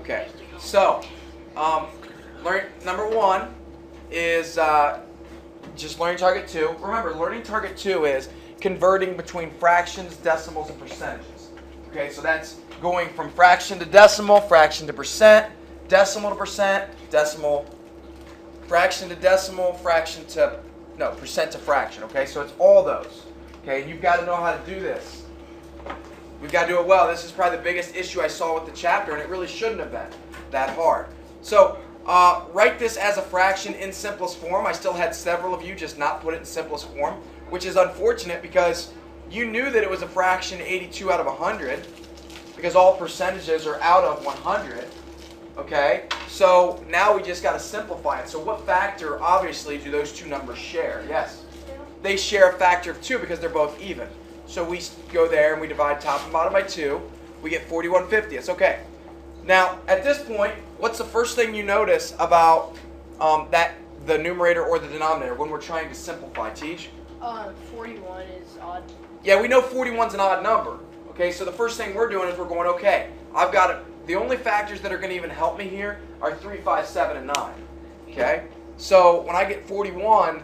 Okay, so number one is just learning target 2. Remember, learning target 2 is converting between fractions, decimals, and percentages. Okay, so that's going from fraction to decimal, fraction to percent, decimal to percent, decimal, fraction to decimal, percent to fraction. Okay, so it's all those. Okay, and you've got to know how to do this. We've got to do it well. This is probably the biggest issue I saw with the chapter, and it really shouldn't have been that hard. So write this as a fraction in simplest form. I still had several of you just not put it in simplest form, which is unfortunate because you knew that it was a fraction 82 out of 100 because all percentages are out of 100. Okay, so now we just got to simplify it. So what factor, obviously, do those two numbers share? Yes. They share a factor of 2 because they're both even. So we go there and we divide top and bottom by 2. We get 41/50ths. Okay. Now, at this point, what's the first thing you notice about the numerator or the denominator when we're trying to simplify, Teach? 41 is odd. Yeah, we know 41's an odd number. Okay, so the first thing we're doing is we're going, okay, I've got it. The only factors that are going to even help me here are 3, 5, 7, and 9. Okay, so when I get 41,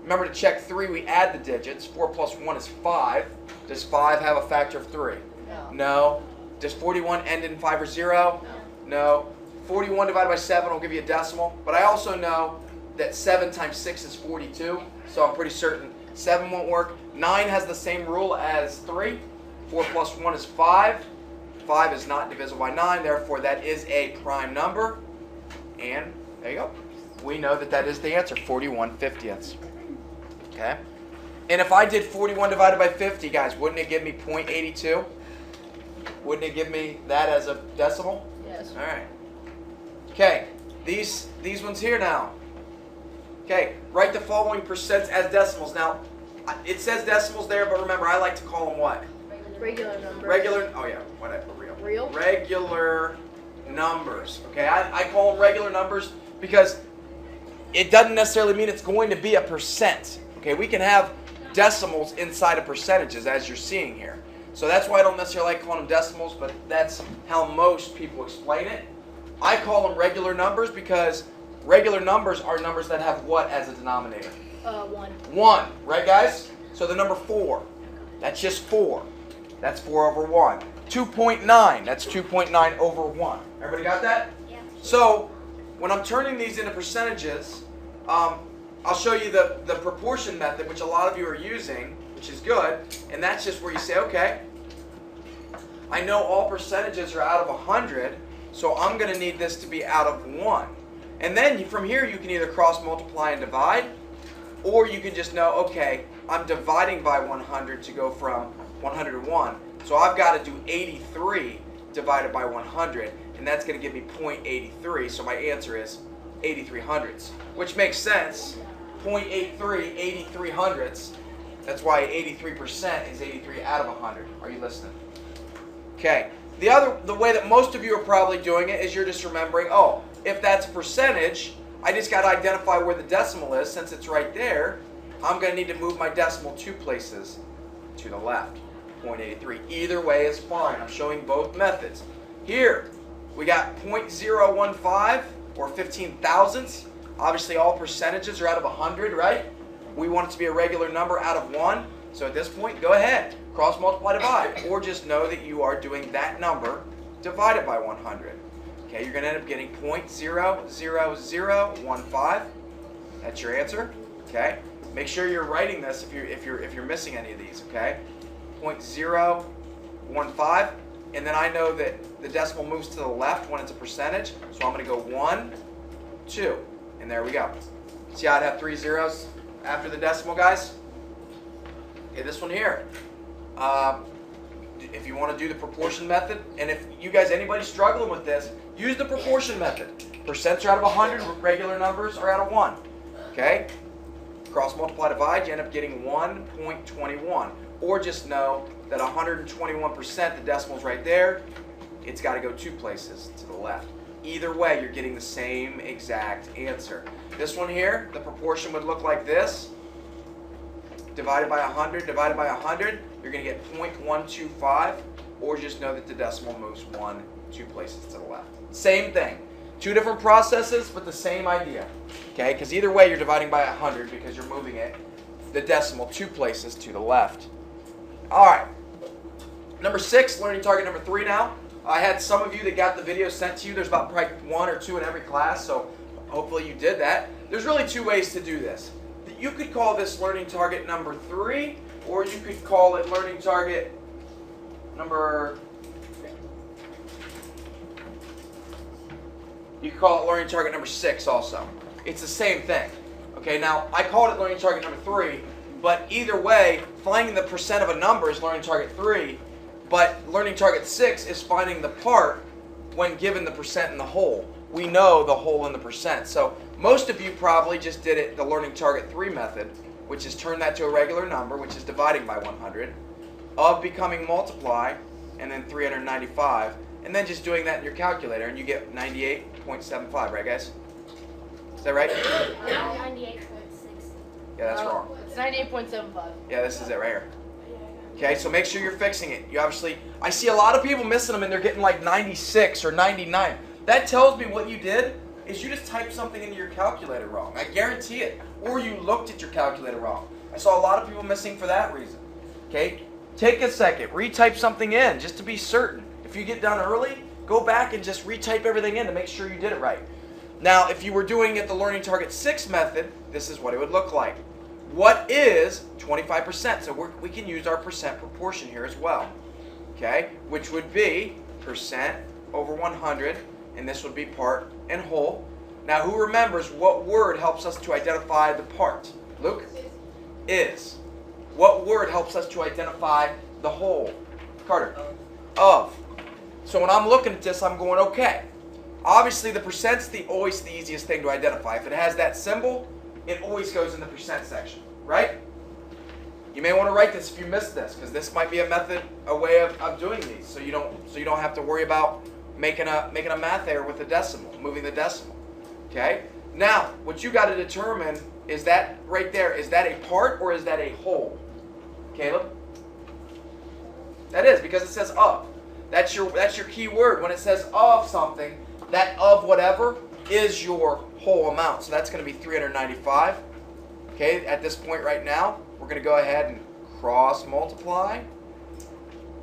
remember to check 3, we add the digits. 4 plus 1 is 5. Does 5 have a factor of 3? No. No. Does 41 end in 5 or 0? No. 41 divided by 7 will give you a decimal. But I also know that 7 times 6 is 42. So I'm pretty certain 7 won't work. 9 has the same rule as 3. 4 plus 1 is 5. 5 is not divisible by 9. Therefore, that is a prime number. And there you go. We know that that is the answer, 41/50ths. Okay? And if I did 41 divided by 50, guys, wouldn't it give me 0.82? Wouldn't it give me that as a decimal? Yes. All right. Okay, these ones here now. Okay, write the following percents as decimals. Now, it says decimals there, but remember, I like to call them what? Regular numbers. Real? Regular numbers. Okay, I call them regular numbers because it doesn't necessarily mean it's going to be a percent. Okay, we can have decimals inside of percentages, as you're seeing here. So that's why I don't necessarily like calling them decimals, but that's how most people explain it. I call them regular numbers because regular numbers are numbers that have what as a denominator? 1. 1, right guys? So the number 4, that's just 4. That's 4 over 1. 2.9, that's 2.9 over 1. Everybody got that? Yeah. So when I'm turning these into percentages, I'll show you the proportion method, which a lot of you are using, which is good. And that's just where you say, okay, I know all percentages are out of 100, so I'm going to need this to be out of 1. And then from here, you can either cross multiply and divide, or you can just know, okay, I'm dividing by 100 to go from 100 to 1. So I've got to do 83 divided by 100, and that's going to give me 0.83. So my answer is 83 hundredths, which makes sense. 0.83, 83 hundredths. That's why 83% is 83 out of 100. Are you listening? Okay. The way that most of you are probably doing it is you're just remembering, oh, if that's a percentage, I just got to identify where the decimal is. Since it's right there, I'm going to need to move my decimal 2 places to the left. 0.83. Either way is fine. I'm showing both methods. Here, we got 0.015 or 15 thousandths. Obviously, all percentages are out of 100, right? We want it to be a regular number out of 1. So at this point, go ahead. Cross multiply, divide. Or just know that you are doing that number divided by 100. Okay, you're going to end up getting 0.00015. That's your answer. Okay. Make sure you're writing this if you're missing any of these. Okay. 0.015, and then I know that the decimal moves to the left when it's a percentage, so I'm going to go 1, 2, and there we go. See how I'd have 3 zeros after the decimal, guys? Okay, this one here. If you want to do the proportion method, and if you guys, anybody struggling with this, use the proportion method. Percents are out of 100, regular numbers are out of 1. Okay? Cross multiply, divide, you end up getting 1.21. Or just know that 121%, the decimal's right there, it's got to go 2 places to the left. Either way, you're getting the same exact answer. This one here, the proportion would look like this. Divided by 100, you're going to get 0.125, or just know that the decimal moves 1 2 places to the left. Same thing. 2 different processes, but the same idea. Okay, because either way you're dividing by 100 because you're moving it, the decimal, 2 places to the left. All right. Number 6, learning target number 3 now. I had some of you that got the video sent to you. There's about probably 1 or 2 in every class, so hopefully you did that. There's really 2 ways to do this. You could call this learning target number 3, or you could call it learning target number... You could call it learning target number 6 also. It's the same thing. Okay, now I called it learning target number 3, but either way, finding the percent of a number is learning target 3, but learning target 6 is finding the part when given the percent and the whole. We know the whole and the percent. So most of you probably just did it the learning target 3 method, which is turn that to a regular number, which is dividing by 100, of becoming multiply, and then 395, and then just doing that in your calculator, and you get 98.75, right guys? Is that right? 98.6. Yeah, that's wrong. It's 98.75. Yeah, this is it right here. Okay, so make sure you're fixing it. You obviously, I see a lot of people missing them and they're getting like 96 or 99. That tells me what you did is you just typed something into your calculator wrong. I guarantee it. Or you looked at your calculator wrong. I saw a lot of people missing for that reason. Okay, take a second, retype something in just to be certain. If you get done early, go back and just retype everything in to make sure you did it right. Now, if you were doing it the learning target 6 method, this is what it would look like. What is 25%? So we can use our percent proportion here as well. Okay, which would be percent over 100, and this would be part and whole. Now, who remembers what word helps us to identify the part? Luke? Is. What word helps us to identify the whole? Carter? Of. So when I'm looking at this, I'm going, okay. Obviously, the percent's always the easiest thing to identify. If it has that symbol, it always goes in the percent section, right? You may want to write this if you missed this, because this might be a way of doing these, so you don't have to worry about making a math error with the decimal, moving the decimal. Okay. Now, what you got to determine is that right there. Is that a part or is that a whole? Caleb? That is, because it says of. That's your key word. When it says of something, that of whatever is your whole amount. So that's going to be 395. Okay, at this point right now, we're going to go ahead and cross multiply,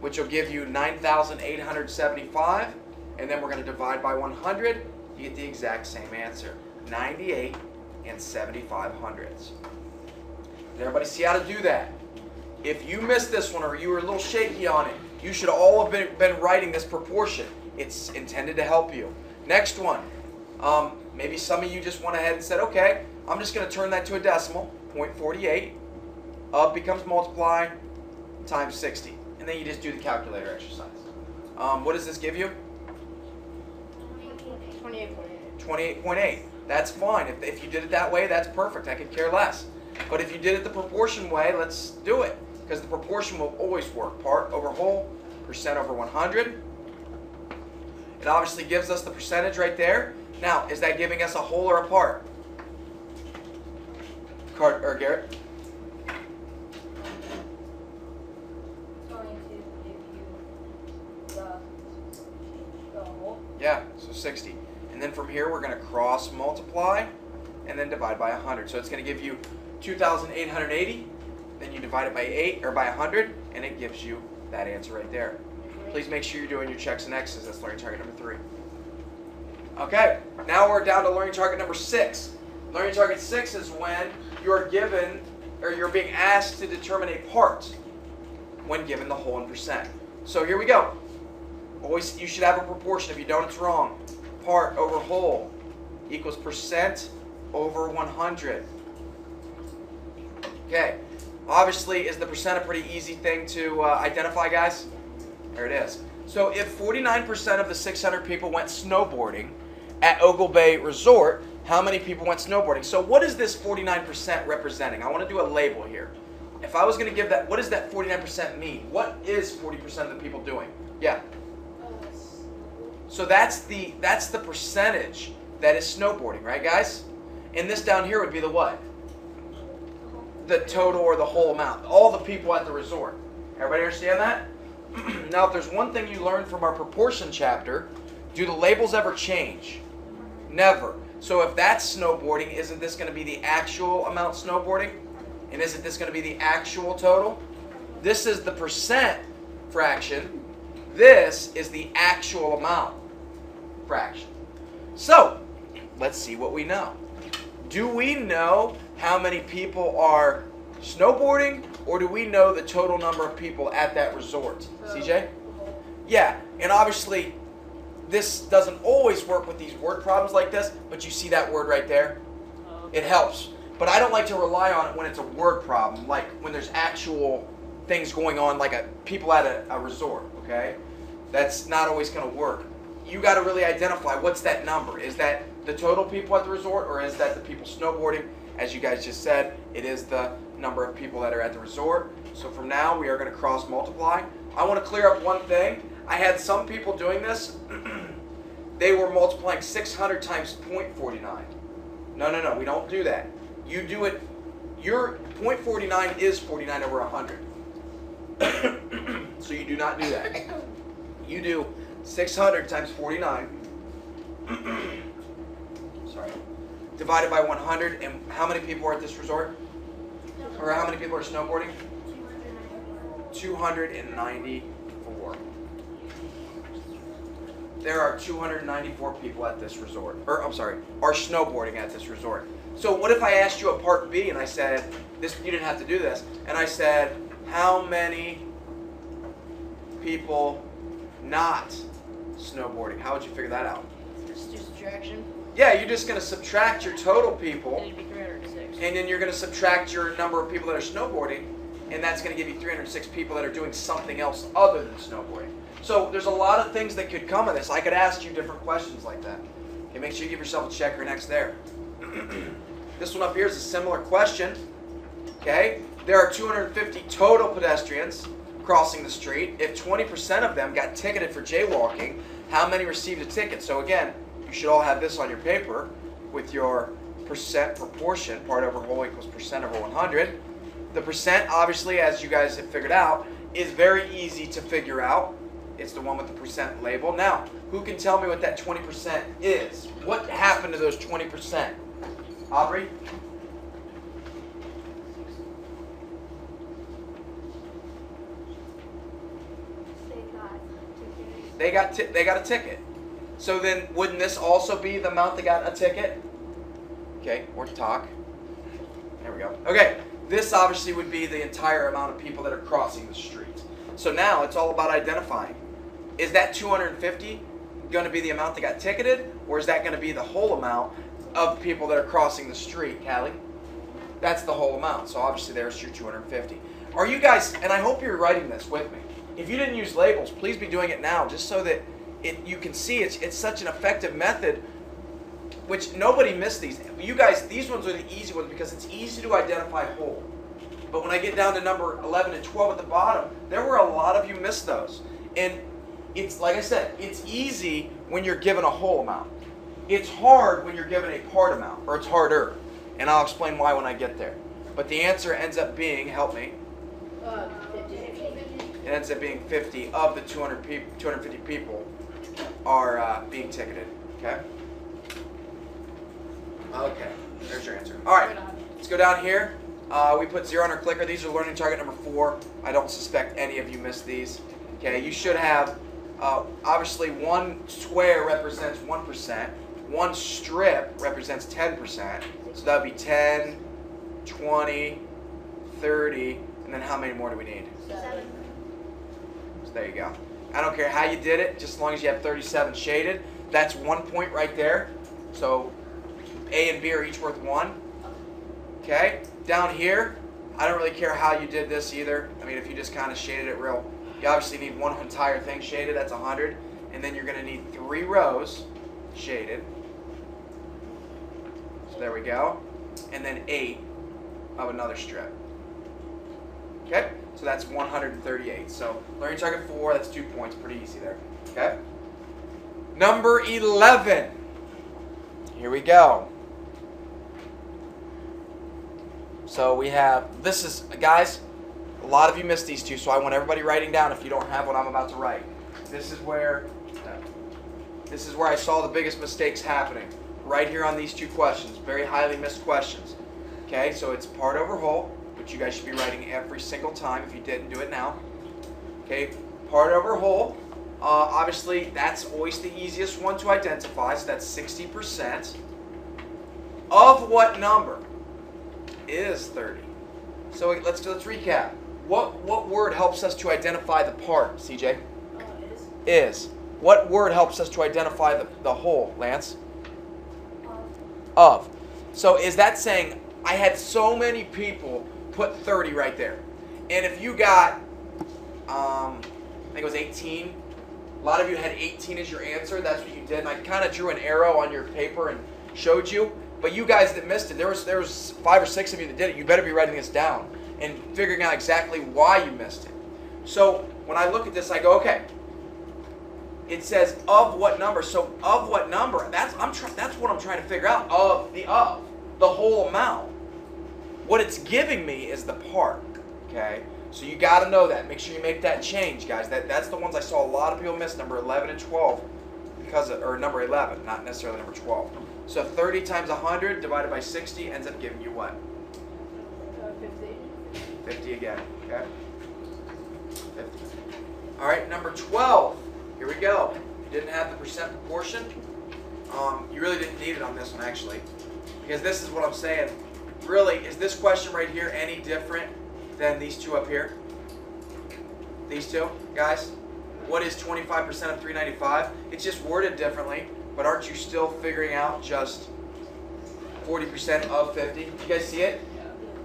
which will give you 9,875. And then we're going to divide by 100. You get the exact same answer, 98 and 75 hundredths. Does everybody see how to do that? If you missed this one or you were a little shaky on it, you should all have been writing this proportion. It's intended to help you. Next one. Maybe some of you just went ahead and said, okay, I'm just going to turn that to a decimal, 0.48. Of becomes multiply times 60. And then you just do the calculator exercise. What does this give you? 28.8. 28.8. That's fine. If you did it that way, that's perfect. I could care less. But if you did it the proportion way, let's do it. Because the proportion will always work. Part over whole, percent over 100. It obviously gives us the percentage right there. Now, is that giving us a whole or a part? Garrett? Going to give you the whole. Yeah, so 60. And then from here, we're going to cross multiply and then divide by 100. So it's going to give you 2,880. Then you divide it by 8 or by 100, and it gives you that answer right there. Please make sure you're doing your checks and X's. That's learning target number 3. Okay, now we're down to learning target number 6. Learning target 6 is when you're given or you're being asked to determine a part when given the whole and percent. So here we go. Always, you should have a proportion. If you don't, it's wrong. Part over whole equals percent over 100. Okay. Obviously, is the percent a pretty easy thing to identify, guys? There it is. So if 49% of the 600 people went snowboarding at Ogle Bay Resort, how many people went snowboarding? So what is this 49% representing? I want to do a label here. If I was going to give that, what does that 49% mean? What is 40% of the people doing? Yeah. So that's the percentage that is snowboarding, right, guys? And this down here would be the what? The total or the whole amount. All the people at the resort. Everybody understand that? Now, if there's one thing you learned from our proportion chapter, do the labels ever change? Never. So if that's snowboarding, isn't this going to be the actual amount snowboarding? And isn't this going to be the actual total? This is the percent fraction. This is the actual amount fraction. So, let's see what we know. Do we know how many people are snowboarding, or do we know the total number of people at that resort? CJ? Yeah, and obviously this doesn't always work with these word problems like this, but you see that word right there? It helps. But I don't like to rely on it when it's a word problem, like when there's actual things going on, like people at a resort, okay? That's not always going to work. You got to really identify what's that number. Is that the total people at the resort, or is that the people snowboarding? As you guys just said, it is the number of people that are at the resort. So from now, we are going to cross multiply. I want to clear up one thing. I had some people doing this. They were multiplying 600 times 0.49. No, we don't do that. You do it, your 0.49 is 49 over 100. So you do not do that. You do 600 times 49, sorry, divided by 100, and how many people are at this resort? Or how many people are snowboarding? 294. There are 294 people at this resort. Or, I'm sorry, are snowboarding at this resort. So what if I asked you a part B and I said, this, you didn't have to do this, and I said, how many people not snowboarding? How would you figure that out? Just do subtraction. Yeah, you're just going to subtract your total people, It'd be 306. and then you're going to subtract your number of people that are snowboarding, and that's going to give you 306 people that are doing something else other than snowboarding. So there's a lot of things that could come of this. I could ask you different questions like that. Okay, make sure you give yourself a check or an X there. This one up here is a similar question. Okay, there are 250 total pedestrians crossing the street. If 20% of them got ticketed for jaywalking, how many received a ticket? So again, you should all have this on your paper with your percent proportion. Part over whole equals percent over 100. The percent, obviously, as you guys have figured out, is very easy to figure out. It's the one with the percent label. Now, who can tell me what that 20% is? What happened to those 20%? Aubrey? They got a ticket. So then, wouldn't this also be the amount that got a ticket? Okay, or talk. There we go. Okay, this obviously would be the entire amount of people that are crossing the street. So now it's all about identifying. Is that 250 going to be the amount that got ticketed, or is that going to be the whole amount of people that are crossing the street, Callie? That's the whole amount. So obviously there's your 250. Are you guys, and I hope you're writing this with me. If you didn't use labels, please be doing it now, just so that you can see it's such an effective method, which nobody missed these. You guys, these ones are the easy ones because it's easy to identify whole. But when I get down to number 11 and 12 at the bottom, there were a lot of you missed those. And it's, like I said, it's easy when you're given a whole amount. It's hard when you're given a part amount, or it's harder. And I'll explain why when I get there. But the answer ends up being, help me, 50. it ends up being 50 of the 250 people are being ticketed. Okay? Okay, there's your answer. All right, let's go down here. We put 0 on our clicker. These are learning target number 4. I don't suspect any of you missed these. Okay, you should have, obviously, one square represents 1%. One strip represents 10%. So that would be 10, 20, 30, and then how many more do we need? 7. So there you go. I don't care how you did it, just as long as you have 37 shaded. That's 1 point right there. So A and B are each worth 1. Okay, down here, I don't really care how you did this either. I mean, if you just kind of shaded it real, you obviously need one entire thing shaded, that's 100. And then you're going to need 3 rows shaded. So there we go. And then 8 of another strip. Okay, so that's 138. So learning target 4, that's 2 points, pretty easy there. Okay. Number 11. Here we go. So we have, this is, guys, A lot of you missed these two, so I want everybody writing down if you don't have what I'm about to write. This is where I saw the biggest mistakes happening. Right here on these two questions. Very highly missed questions. Okay, so it's part over whole, which you guys should be writing every single time if you didn't do it now. Okay, part over whole. Obviously, that's always the easiest one to identify, so that's 60%. Of what number is 30? So let's recap. What word helps us to identify the part, CJ? Is. What word helps us to identify the whole, Lance? Of. So is that saying, I had so many people put 30 right there. And if you got, I think it was 18. A lot of you had 18 as your answer. That's what you did. And I kind of drew an arrow on your paper and showed you. But you guys that missed it, there was 5 or 6 of you that did it. You better be writing this down and figuring out exactly why you missed it. So when I look at this, I go, okay. It says of what number. So of what number? That's what I'm trying to figure out. Of the whole amount. What it's giving me is the part. Okay. So you got to know that. Make sure you make that change, guys. That's the ones I saw a lot of people miss. Number 11 and 12, or number 11, not necessarily number 12. So 30 times 100 divided by 60 ends up giving you what? 50. 50 again. Okay. 50. All right. Number 12. Here we go. You didn't have the percent proportion. You really didn't need it on this one, actually. Because this is what I'm saying. Really, is this question right here any different than these two up here? These two, guys? What is 25% of 395? It's just worded differently, but aren't you still figuring out just 40% of 50? You guys see it?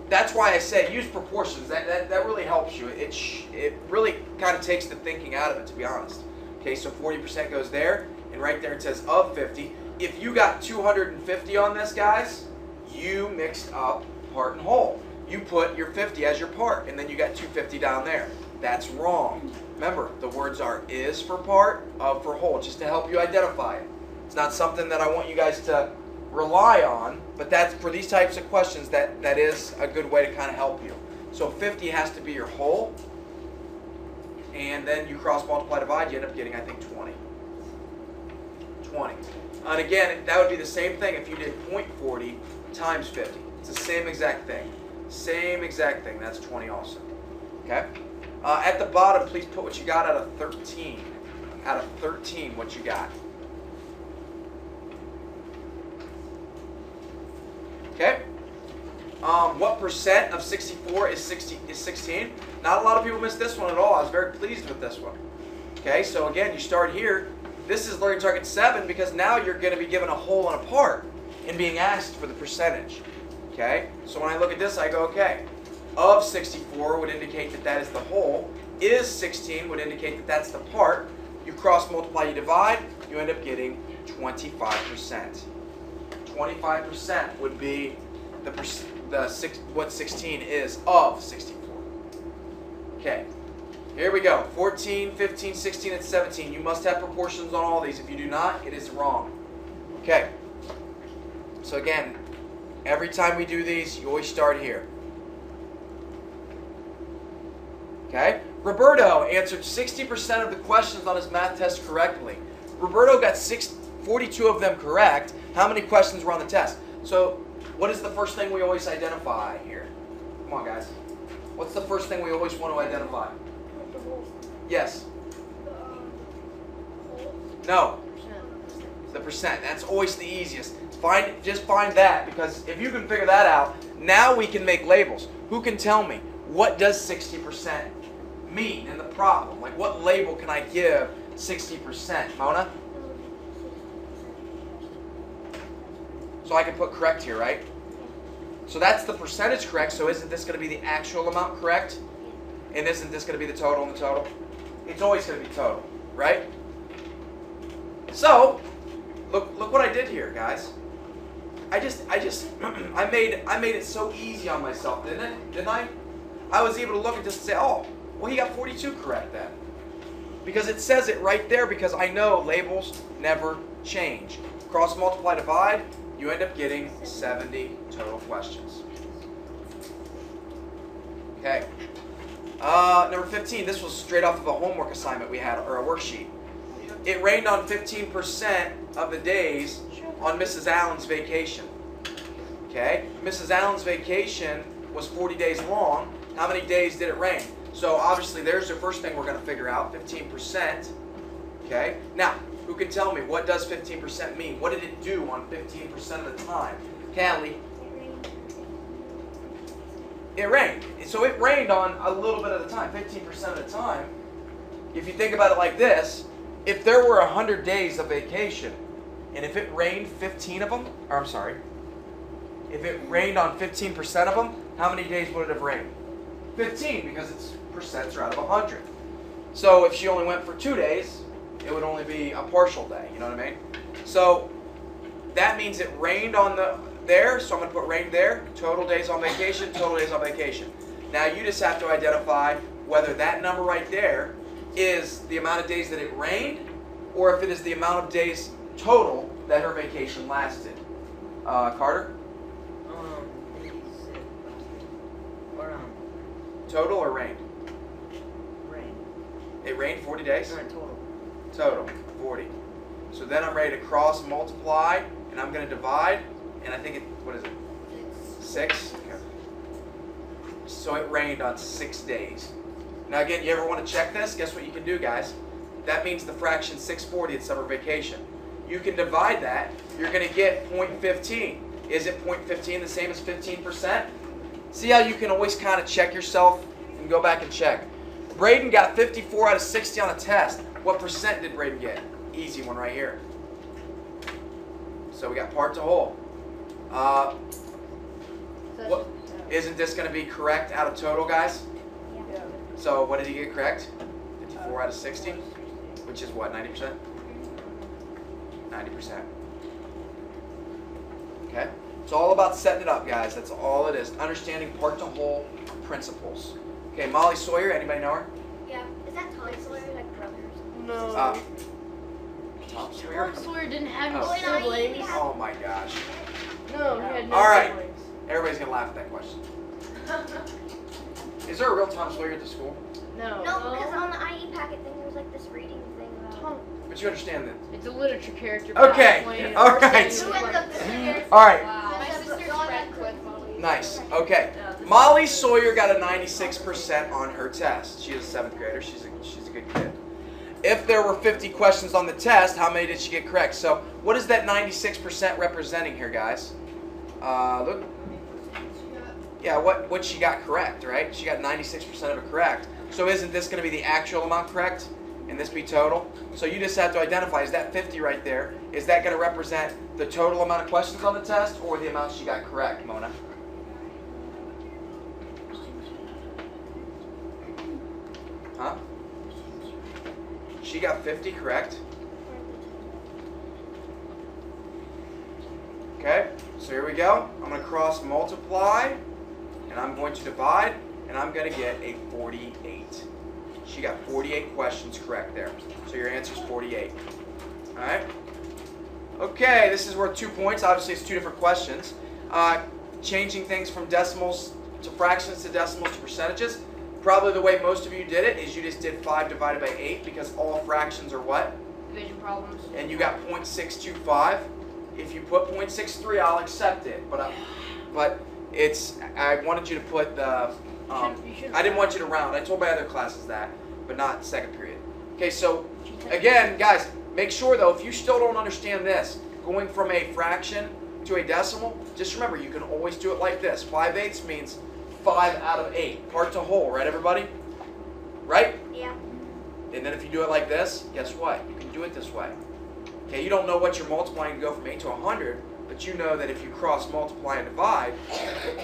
That's why I say use proportions. That really helps you. It really kind of takes the thinking out of it, to be honest. Okay, so 40% goes there, and right there it says of 50. If you got 250 on this, guys, you mixed up part and whole. You put your 50 as your part, and then you got 250 down there. That's wrong. Remember, the words are is for part, of for whole, just to help you identify it. It's not something that I want you guys to rely on, but that's for these types of questions, that is a good way to kind of help you. So 50 has to be your whole. And then you cross multiply divide, you end up getting, I think, 20. 20. And again, that would be the same thing if you did 0.40 times 50. It's the same exact thing. Same exact thing. That's 20 also. Okay? At the bottom, please put what you got out of 13. Out of 13, what you got. Okay? What percent of 64 is 16? Not a lot of people missed this one at all. I was very pleased with this one. Okay, so again, you start here. This is learning target 7 because now you're going to be given a whole and a part and being asked for the percentage. Okay, so when I look at this, I go, okay, of 64 would indicate that that is the whole. Is 16 would indicate that that's the part. You cross multiply, you divide, you end up getting 25%. 25% would be what 16 is of 64. Okay, here we go. 14, 15, 16, and 17. You must have proportions on all these. If you do not, it is wrong. Okay, so again, every time we do these, you always start here. Okay, Roberto answered 60% of the questions on his math test correctly. Roberto got 42 of them correct. How many questions were on the test? So what is the first thing we always identify here? Come on, guys. What's the first thing we always want to identify? Yes. No. The percent. That's always the easiest. Just find that, because if you can figure that out, now we can make labels. Who can tell me, what does 60% mean in the problem? Like, what label can I give 60%? Mona? So I can put correct here, right? So that's the percentage correct, so isn't this going to be the actual amount correct? And isn't this going to be the total and the total? It's always going to be total, right? So, look what I did here, guys. I made it so easy on myself, didn't I? I was able to look at this and say, oh, well, he got 42 correct then. Because it says it right there, because I know labels never change. Cross multiply divide, you end up getting 70 total questions. Okay. Number 15, this was straight off of a homework assignment we had, or a worksheet. It rained on 15% of the days on Mrs. Allen's vacation. Okay? Mrs. Allen's vacation was 40 days long. How many days did it rain? So obviously there's the first thing we're going to figure out, 15%. Okay? Now, who can tell me, what does 15% mean? What did it do on 15% of the time? Callie? It rained. So it rained on a little bit of the time, 15% of the time. If you think about it like this, if there were 100 days of vacation, and if it rained 15 of them, or I'm sorry, if it rained on 15% of them, how many days would it have rained? 15, because its percents are out of 100. So if she only went for 2 days, it would only be a partial day, you know what I mean? So that means it rained on there, so I'm going to put rain there, total days on vacation, total days on vacation. Now you just have to identify whether that number right there is the amount of days that it rained, or if it is the amount of days total that her vacation lasted. Carter? Total or rained? Rain. It rained 40 days? Total. Total, 40. So then I'm ready to cross multiply, and I'm going to divide, and I think it, what is it? 6? Okay. So it rained on 6 days. Now again, you ever want to check this? Guess what you can do, guys? That means the fraction 640 at summer vacation. You can divide that. You're going to get 0.15. Is it 0.15 the same as 15%? See how you can always kind of check yourself and go back and check. Braden got 54 out of 60 on a test. What percent did Braden get? Easy one right here. So we got part to whole. What, isn't this going to be correct out of total, guys? Yeah. So what did he get correct? 54 out of 60, which is what, 90%? 90%. Okay? It's all about setting it up, guys. That's all it is. Understanding part to whole principles. Okay, Molly Sawyer, anybody know her? Yeah. Is that Tom Sawyer, like brothers? No. Tom Sawyer? Tom Sawyer didn't have Oh. siblings. Oh my gosh. No, he had no All right. siblings. Everybody's going to laugh at that question. Is there a real Tom Sawyer at the school? No. No, because on the IE packet thing, there was like this reading thing about. Tom. But you understand that. It's a literature character. Okay, Playing all or right. saying Who ends up like- this All right. Wow. My sister's friends with Molly. Nice. Okay. Molly Sawyer got a 96% on her test. She is a 7th grader. She's a good kid. If there were 50 questions on the test, how many did she get correct? So what is that 96% representing here, guys? Look. Yeah, what she got correct, right? She got 96% of it correct. So isn't this going to be the actual amount correct? And this be total? So you just have to identify, is that 50 right there? Is that going to represent the total amount of questions on the test or the amount she got correct, Mona? Huh? She got 50 correct. Okay, so here we go. I'm going to cross multiply, and I'm going to divide, and I'm going to get a 48. She got 48 questions correct there. So your answer is 48. All right? Okay, this is worth 2 points. Obviously, it's 2 different questions. Changing things from decimals to fractions to decimals to percentages. Probably the way most of you did it is you just did 5 divided by 8 because all fractions are what? Division problems. And you got 0.625. If you put 0.63, I'll accept it. But it's, I wanted you to put the, I didn't want you to round. I told my other classes that, but not second period. Okay, so again, guys, make sure though, if you still don't understand this, going from a fraction to a decimal, just remember you can always do it like this. 5/8 means 5 out of 8. Part to whole, right everybody? Right? Yeah. And then if you do it like this, guess what? You can do it this way. Okay, you don't know what you're multiplying to go from 8 to 100, but you know that if you cross multiply and divide,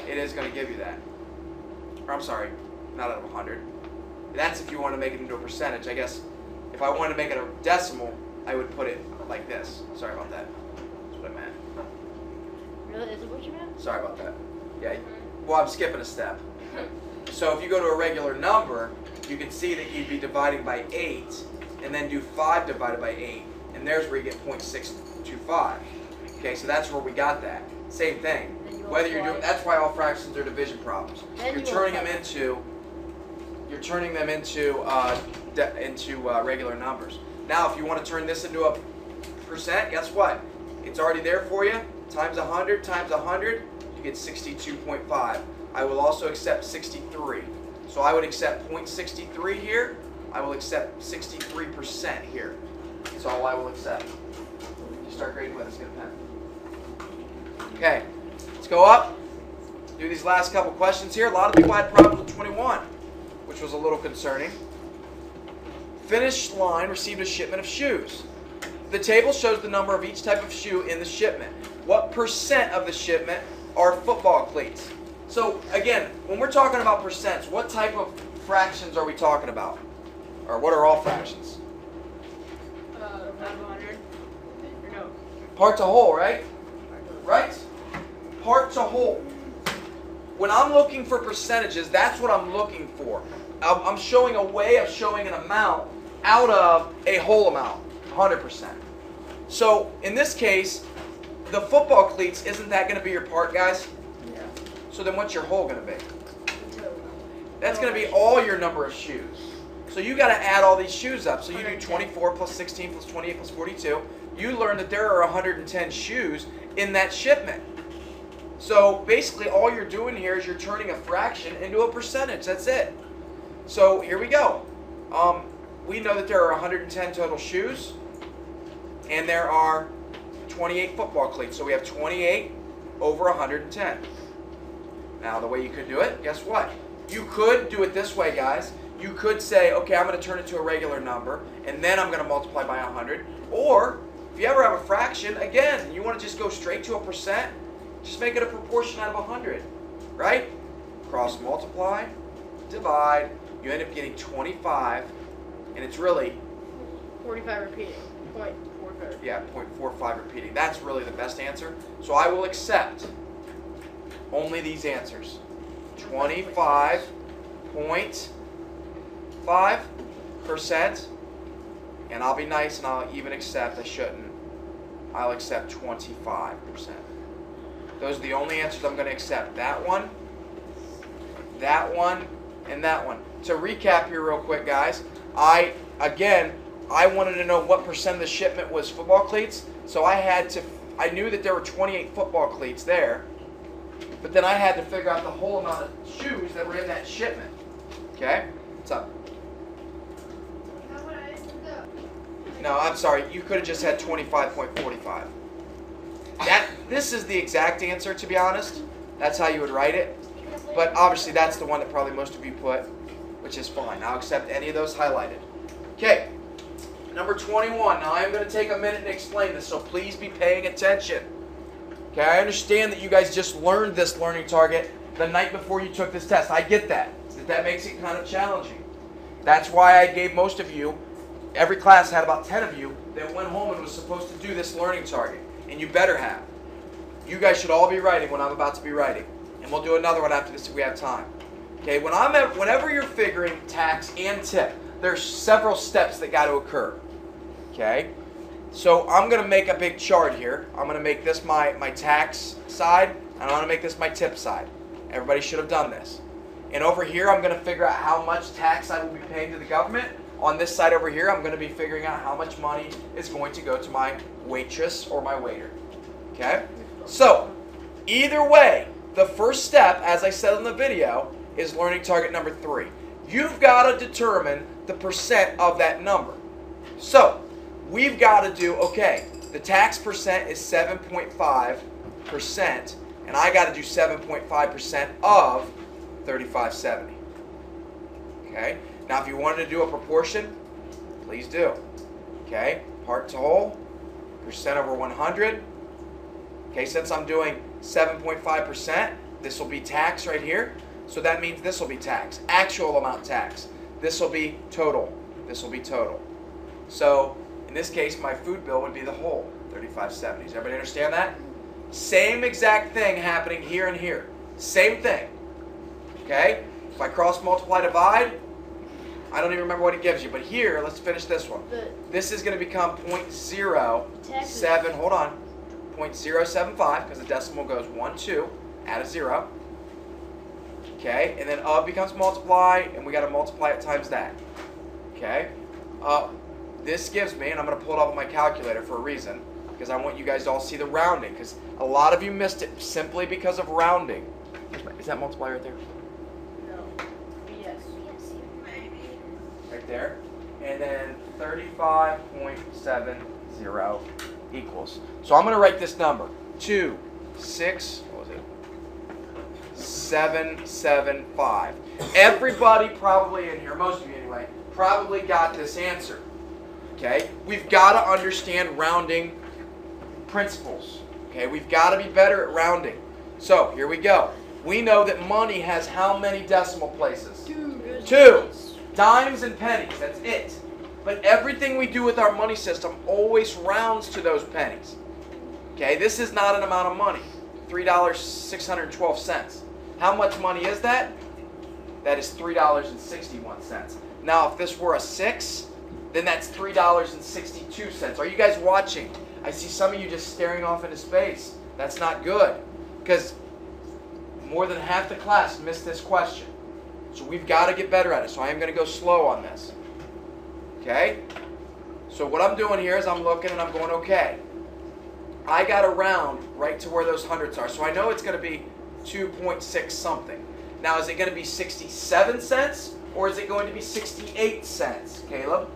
it is going to give you that. Or I'm sorry, not out of 100. That's if you want to make it into a percentage. I guess if I wanted to make it a decimal, I would put it like this. Sorry about that. That's what I meant. Really? Is it what you meant? Sorry about that. Yeah. Well, I'm skipping a step. So if you go to a regular number, you can see that you'd be dividing by 8, and then do 5 divided by 8, and there's where you get 0.625. Okay, so that's where we got that. Same thing. Whether you're doing, that's why all fractions are division problems. You're turning them into you're turning them into regular numbers. Now, if you want to turn this into a percent, guess what? It's already there for you. Times 100 times 100, you get 62.5. I will also accept 63. So I would accept 0.63 here. I will accept 63% here. That's all I will accept. You start grading with us, get a pen. Okay, let's go up. Do these last couple questions here. A lot of people had problems with 21, which was a little concerning. Finish line received a shipment of shoes. The table shows the number of each type of shoe in the shipment. What percent of the shipment are football cleats? So again, when we're talking about percents, what type of fractions are we talking about? Or what are all fractions? Out of 100. Or no. Part to whole, right? Right? Part to whole. When I'm looking for percentages, that's what I'm looking for. I'm showing a way of showing an amount out of a whole amount, 100%. So in this case, the football cleats, isn't that going to be your part, guys? Yeah. So then what's your whole going to be? That's going to be all your number of shoes. So you got to add all these shoes up. So you do 24 plus 16 plus 28 plus 42. You learn that there are 110 shoes in that shipment. So basically all you're doing here is you're turning a fraction into a percentage. That's it. So here we go. We know that there are 110 total shoes, and there are 28 football cleats. So we have 28 over 110. Now the way you could do it, guess what? You could do it this way, guys. You could say, okay, I'm going to turn it to a regular number, and then I'm going to multiply by 100. Or if you ever have a fraction, again, you want to just go straight to a percent, just make it a proportion out of 100, right? Cross multiply, divide, you end up getting 25, and it's really 45 repeating. 0.45. Yeah, 0.45 repeating. That's really the best answer. So I will accept only these answers. 25.5%, and I'll be nice and I'll even accept, I shouldn't, I'll accept 25%. Those are the only answers I'm going to accept. That one, and that one. To recap here real quick, guys, I wanted to know what percent of the shipment was football cleats, so I knew that there were 28 football cleats there, but then I had to figure out the whole amount of shoes that were in that shipment. Okay? What's up? No, I'm sorry. You could have just had 25.45. This is the exact answer, to be honest. That's how you would write it. But obviously that's the one that probably most of you put, which is fine. I'll accept any of those highlighted. Okay, number 21. Now I'm going to take a minute and explain this, so please be paying attention. Okay, I understand that you guys just learned this learning target the night before you took this test. I get that. That makes it kind of challenging. That's why I gave most of you, every class had about 10 of you that went home and was supposed to do this learning target. And you better have. You guys should all be writing what I'm about to be writing. And we'll do another one after this if we have time. Okay, whenever you're figuring tax and tip, there's several steps that got to occur. Okay? So I'm going to make a big chart here. I'm going to make this my tax side, and I'm going to make this my tip side. Everybody should have done this. And over here, I'm going to figure out how much tax I will be paying to the government. On this side over here, I'm going to be figuring out how much money is going to go to my waitress or my waiter. Okay? So, either way, the first step, as I said in the video, is learning target number 3. You've got to determine the percent of that number. So, we've got to do, okay, the tax percent is 7.5%, and I got to do 7.5% of 3570. Okay? Now, if you wanted to do a proportion, please do. Okay? Part to whole, percent over 100. Okay, since I'm doing 7.5%, this will be tax right here. So that means this will be tax. Actual amount tax. This will be total. This will be total. So, in this case, my food bill would be the whole, 3570. Does everybody understand that? Same exact thing happening here and here. Same thing. Okay? If I cross multiply divide, I don't even remember what it gives you, but here, let's finish this one. This is going to become 0.07, hold on, 0.075, because the decimal goes 1, 2, add a 0. Okay, and then of becomes multiply, and we got to multiply it times that. Okay, this gives me, and I'm going to pull it up on my calculator for a reason, because I want you guys to all see the rounding, because a lot of you missed it simply because of rounding. Is that multiply right there? No. Yes. Right there. And then 35.70 equals. So I'm going to write this number. 775. Everybody probably in here, most of you anyway, probably got this answer. Okay? We've got to understand rounding principles. Okay? We've got to be better at rounding. So, here we go. We know that money has how many decimal places? 2. Dimes and pennies. That's it. But everything we do with our money system always rounds to those pennies. Okay? This is not an amount of money. $3.612. How much money is that? That is $3.61. Now, if this were a 6, then that's $3.62. Are you guys watching? I see some of you just staring off into space. That's not good, because more than half the class missed this question. So we've got to get better at it. So I am going to go slow on this. Okay? So what I'm doing here is I'm looking and I'm going, okay, I got to round right to where those hundreds are. So I know it's going to be 2.6 something. Now, is it going to be 67 cents or is it going to be 68 cents, Caleb?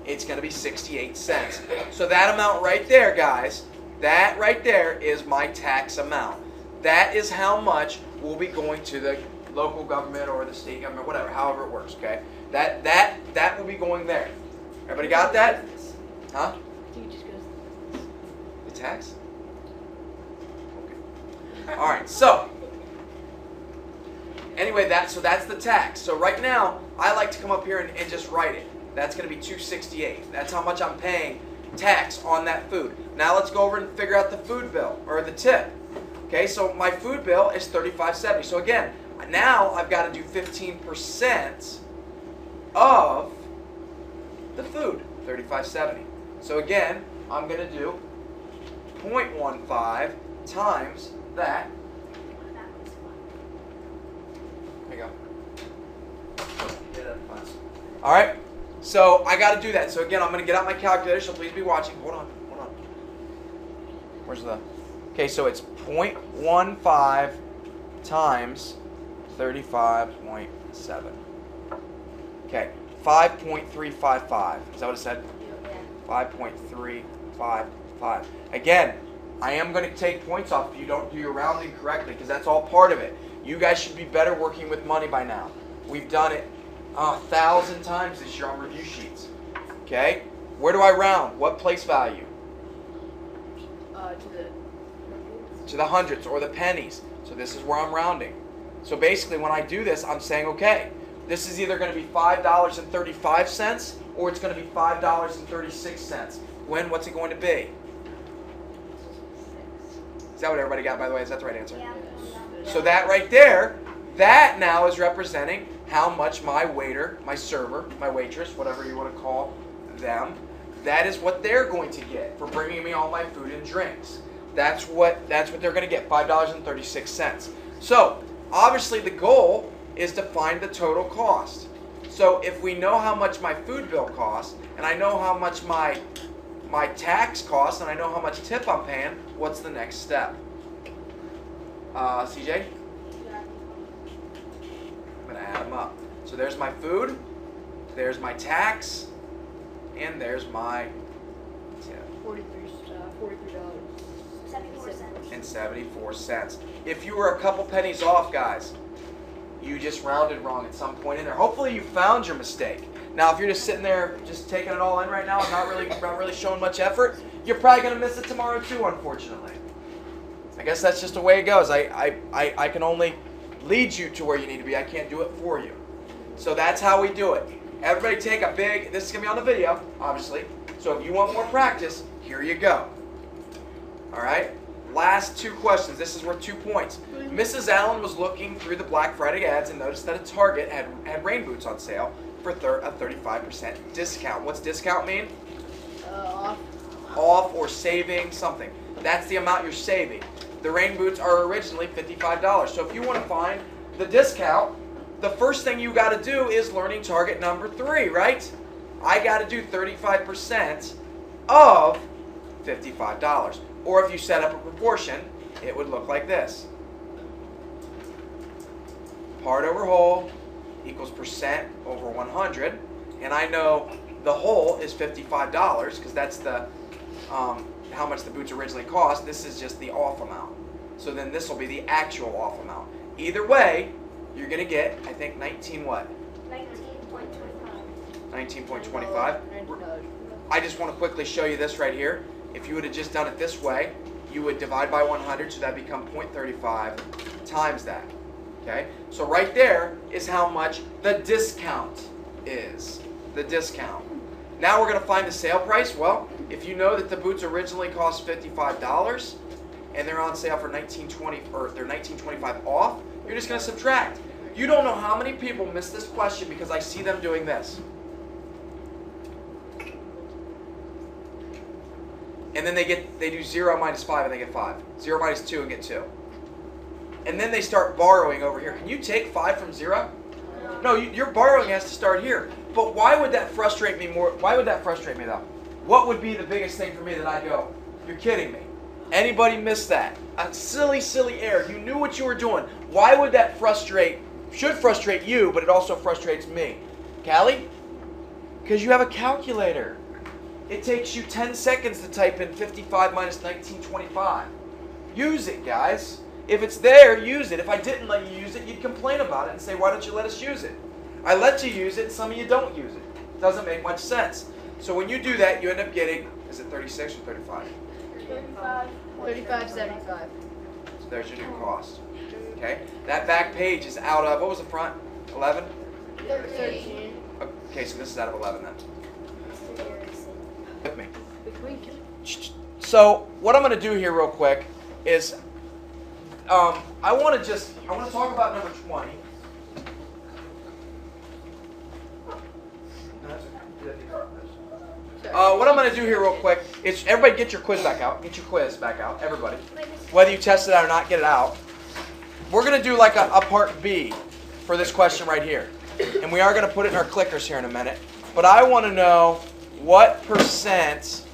It's going to be 68 cents. So that amount right there, guys, that right there is my tax amount. That is how much will be going to the local government or the state government, whatever, however it works, okay? That will be going there. Everybody got that? Huh? The tax? Okay. All right, so anyway, that's the tax. So right now, I like to come up here and just write it. That's going to be $2.68. That's how much I'm paying tax on that food. Now let's go over and figure out the food bill, or the tip. Okay, so my food bill is $35.70. So again, now I've got to do 15% of the food, $35.70. So again, I'm going to do 0.15 times that. There you go. All right, so I got to do that. So again, I'm going to get out my calculator, so please be watching. Hold on. Where's the... Okay, so it's 0.15 times 35.7. Okay, 5.355. Is that what it said? Yeah. 5.355. Again, I am going to take points off if you don't do your rounding correctly, because that's all part of it. You guys should be better working with money by now. We've done it 1,000 times this year on review sheets. Okay, where do I round? What place value? To the hundreds or the pennies. So this is where I'm rounding. So basically when I do this, I'm saying, okay, this is either going to be $5.35 or it's going to be $5.36. What's it going to be? Is that what everybody got, by the way? Is that the right answer? Yeah. So that right there, that now is representing how much my waiter, my server, my waitress, whatever you want to call them, that is what they're going to get for bringing me all my food and drinks. That's what they're going to get, $5.36. So, obviously the goal is to find the total cost. So, if we know how much my food bill costs, and I know how much my tax costs, and I know how much tip I'm paying, what's the next step? CJ? I'm going to add them up. So, there's my food, there's my tax, and there's my tip. $43. 74 cents. If you were a couple pennies off, guys, you just rounded wrong at some point in there. Hopefully you found your mistake. Now, if you're just sitting there just taking it all in right now and not really showing much effort, you're probably going to miss it tomorrow too, unfortunately. I guess that's just the way it goes. I can only lead you to where you need to be. I can't do it for you. So that's how we do it. Everybody take a big, this is going to be on the video, obviously. So if you want more practice, here you go. All right? Last 2 questions. This is worth 2 points. Mrs. Allen was looking through the Black Friday ads and noticed that a Target had rain boots on sale for a 35% discount. What's discount mean? Off. Off or saving something. That's the amount you're saving. The rain boots are originally $55. So if you want to find the discount, the first thing you got to do is learning target number 3, right? I got to do 35% of $55. Or if you set up a proportion, it would look like this. Part over whole equals percent over 100. And I know the whole is $55 because that's the how much the boots originally cost. This is just the off amount. So then this will be the actual off amount. Either way, you're going to get, I think, 19 what? 19.25. 19.25. I just want to quickly show you this right here. If you would have just done it this way, you would divide by 100, so that become 0.35 times that. Okay? So right there is how much the discount is. The discount. Now we're going to find the sale price. Well, if you know that the boots originally cost $55 and they're on sale for $19.20 or they're $19.25 off, you're just going to subtract. You don't know how many people miss this question because I see them doing this. And then they do 0 minus 5 and they get 5. 0 minus 2 and get 2. And then they start borrowing over here. Can you take 5 from 0? No, your borrowing has to start here. But why would that frustrate me more? Why would that frustrate me though? What would be the biggest thing for me that I go, you're kidding me? Anybody miss that? A silly, silly error. You knew what you were doing. Why would that should frustrate you, but it also frustrates me? Callie? Because you have a calculator. It takes you 10 seconds to type in 55 minus 1925. Use it, guys. If it's there, use it. If I didn't let you use it, you'd complain about it and say, why don't you let us use it? I let you use it, and some of you don't use it. It doesn't make much sense. So when you do that, you end up getting, is it 36 or 35? 35.75. So there's your new cost. Okay? That back page is out of, what was the front? 11? 13. Okay, so this is out of 11 then. With me. So what I'm going to do here real quick is I want to talk about number 20. What I'm going to do here real quick is everybody get your quiz back out. Get your quiz back out, everybody. Whether you test it out or not, get it out. We're going to do like a part B for this question right here. And we are going to put it in our clickers here in a minute. But I want to know what percent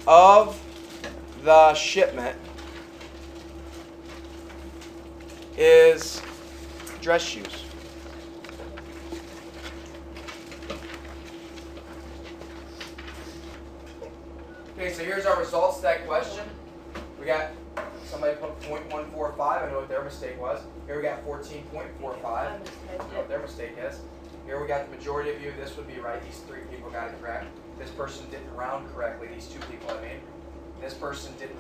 of the shipment is dress shoes. Okay, so here's our results to that question. We got somebody put 0.145. I know what their mistake was. Here we got 14.45. I know what their mistake is. Here we got the majority of you. This would be right. These 3 people got it correct. This person didn't round correctly. These 2 people, I mean. This person didn't.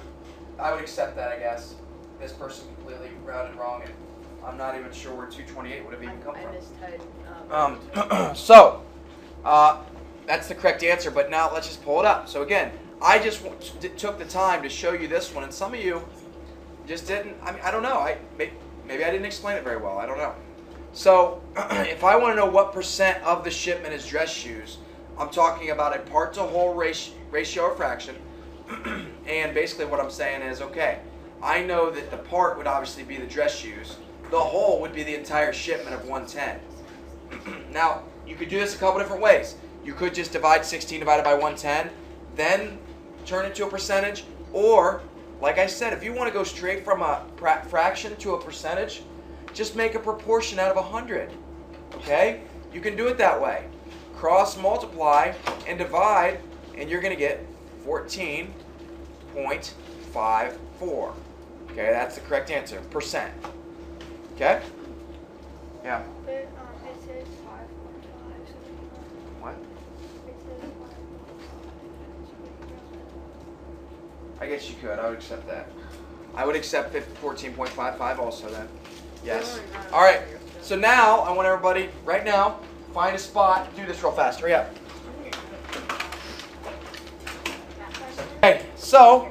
I would accept that, I guess. This person completely rounded wrong, and I'm not even sure where 228 would have even come from. So, that's the correct answer, but now let's just pull it up. So again, I just took the time to show you this one, and some of you just didn't. I mean, I don't know. Maybe I didn't explain it very well. I don't know. So, if I want to know what percent of the shipment is dress shoes, I'm talking about a part to whole ratio or fraction. And basically what I'm saying is, okay, I know that the part would obviously be the dress shoes. The whole would be the entire shipment of 110. Now, you could do this a couple different ways. You could just divide 16 divided by 110, then turn it to a percentage. Or, like I said, if you want to go straight from a fraction to a percentage, just make a proportion out of 100. Okay? You can do it that way. Cross multiply and divide, and you're going to get 14.54. Okay, that's the correct answer. Percent. Okay? Yeah. But it says 5.5. What? It says 5.5. I guess you could. I would accept that. I would accept 14.55 also then. Yes. All right. So now I want everybody right now find a spot. Do this real fast. Hurry up. Okay. So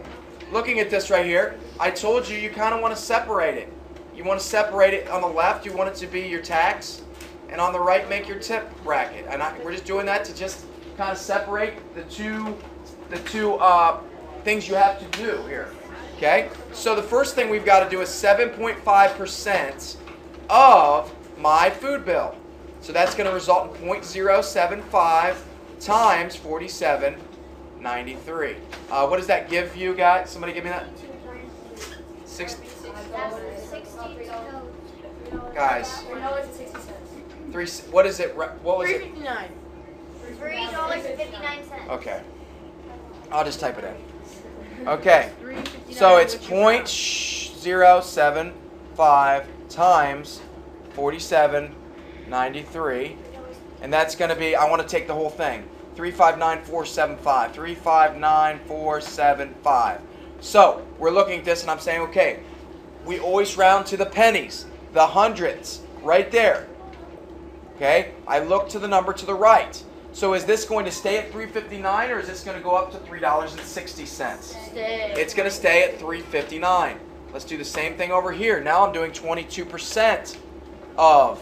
looking at this right here, I told you kind of want to separate it. You want to separate it on the left. You want it to be your tax, and on the right, make your tip bracket. And we're just doing that to just kind of separate the two things you have to do here. Okay? So the first thing we've got to do is 7.5% of my food bill. So that's going to result in 0.075 times 47.93. What does that give you guys? Somebody give me that? 60. Guys. What is it? What was it? $3.59. $3.59. Okay. I'll just type it in. Okay. So it's 0.075 times 47.93. And that's going to be, I want to take the whole thing. 359,475. 359,475. So we're looking at this and I'm saying, okay, we always round to the pennies, the hundreds, right there. Okay, I look to the number to the right. So is this going to stay at $3.59 or is this going to go up to $3.60? Stay. It's going to stay at $3.59. Let's do the same thing over here. Now I'm doing 22% of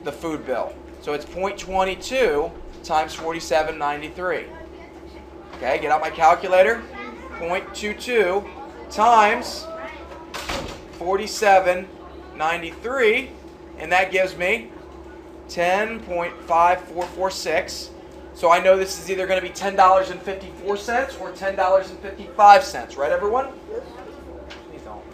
the food bill. So it's 0.22 times 47.93. Okay, get out my calculator. 0.22 times 47.93, and that gives me 10.5446. So I know this is either going to be $10.54 or $10.55, right, everyone? Please don't.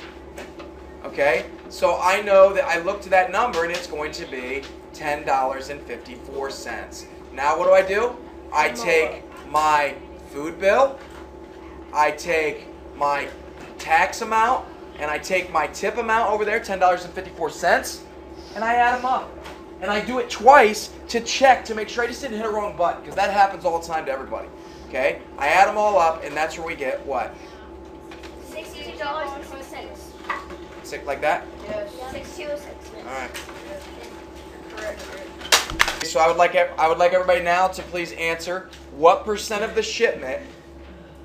Okay, so I know that I look to that number and it's going to be $10.54. Now what do? I take my food bill, I take my tax amount, and I take my tip amount over there, $10.54, and I add them up. And I do it twice to check to make sure I just didn't hit a wrong button, because that happens all the time to everybody. Okay? I add them all up, and that's where we get what? $62.06. Like that? Yes. 6206. All right. Correct. So I would like everybody now to please answer, what percent of the shipment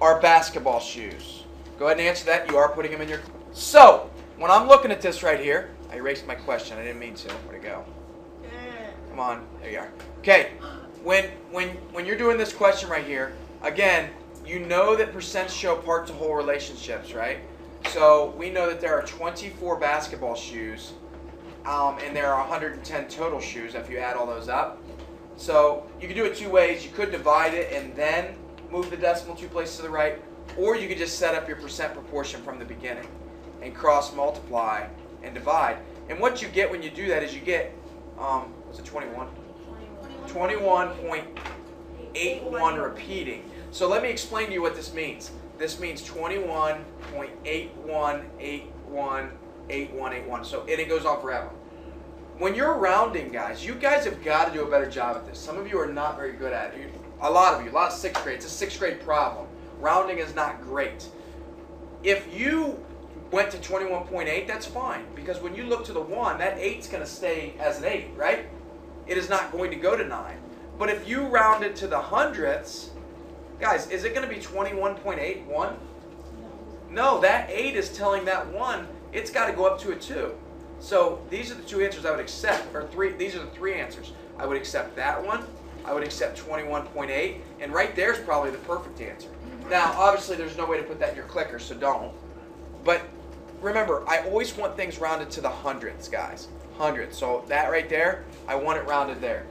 are basketball shoes? Go ahead and answer that. You are putting them in your... So, when I'm looking at this right here, I erased my question. I didn't mean to. Where'd it go? Come on. There you are. Okay. When you're doing this question right here, again, you know that percents show part-to-whole relationships, right? So we know that there are 24 basketball shoes, and there are 110 total shoes if you add all those up. So you could do it two ways. You could divide it and then move the decimal 2 places to the right, or you could just set up your percent proportion from the beginning and cross multiply and divide. And what you get when you do that is you get, what's it, 21? 21.81 repeating. So let me explain to you what this means. This means 21.81818181. So it goes on forever. When you're rounding, guys, you guys have got to do a better job at this. Some of you are not very good at it. A lot of 6th grade. It's a 6th grade problem. Rounding is not great. If you went to 21.8, that's fine. Because when you look to the 1, that 8's going to stay as an 8, right? It is not going to go to 9. But if you round it to the hundredths, guys, is it going to be 21.81? No, that 8 is telling that 1, it's got to go up to a 2. So these are the 2 answers I would accept, or 3. These are the 3 answers. I would accept that one. I would accept 21.8, and right there is probably the perfect answer. Now, obviously, there's no way to put that in your clicker, so don't. But remember, I always want things rounded to the hundredths, guys. Hundredths. So that right there, I want it rounded there.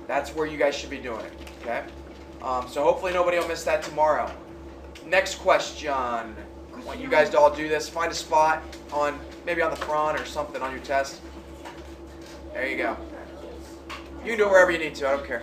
That's where you guys should be doing it. Okay. So hopefully nobody will miss that tomorrow. Next question. I want you guys to all do this. Find a spot on maybe on the front or something on your test. There you go. You can do it wherever you need to. I don't care.